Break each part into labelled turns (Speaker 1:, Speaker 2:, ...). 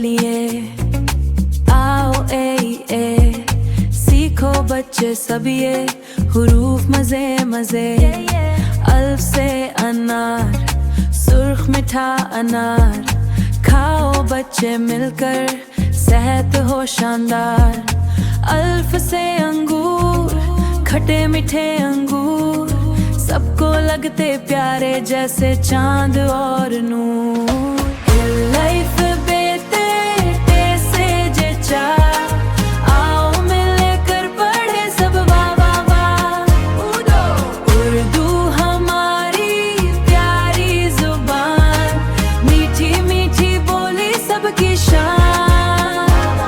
Speaker 1: लिए। आओ ए सीखो बच्चे सब ये हुरूफ मजे मजे। अल्फ से अनार, सुर्ख मीठा अनार, खाओ बच्चे मिलकर, सेहत हो शानदार। अल्फ से अंगूर, खट्टे मीठे अंगूर, सबको लगते प्यारे जैसे चांद और नूर। लाइफ बेते से जे चार, आओ मिलकर पढ़े सब वाह वाह वाह। उर्दू हमारी प्यारी जुबान, मीठी मीठी बोली सबकी शान।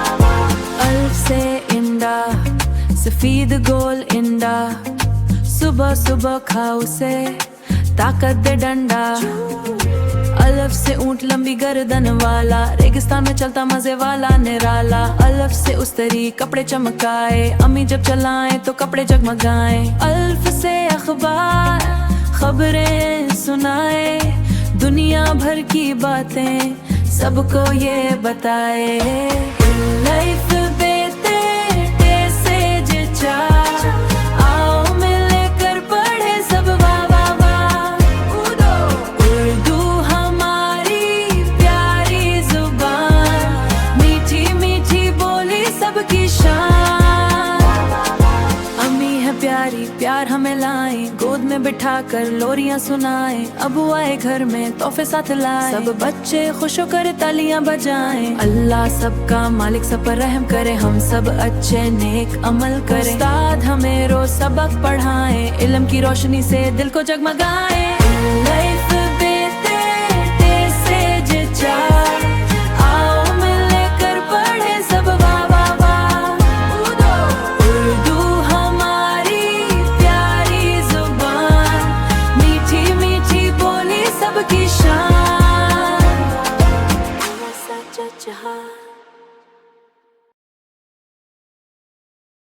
Speaker 1: अल्फ से इंडा, सफेद गोल इंडा, सुबह सुबह खाओ उसे, ताकत दे डंडा। अल्फ से ऊंट लंबी गर्दन वाला, रेगिस्तान में चलता मजे वाला निराला। अल्फ से उस्तरी कपड़े चमकाए, अम्मी जब चलाएं तो कपड़े जगमगाए। अल्फ से अखबार, खबरें सुनाए, दुनिया भर की बातें सबको ये बताए। लाइफ प्यार हमें लाए, गोद में बिठा कर लोरियां सुनाए। अबू आए घर में तोहफे साथ लाए, सब बच्चे खुश होकर तालियां बजाएं। अल्लाह सबका मालिक सब पर रहम करे, हम सब अच्छे नेक अमल करें। उस्ताद हमें रोज सबक पढ़ाएं, इल्म की रोशनी से दिल को जगमगाएं। लाइफ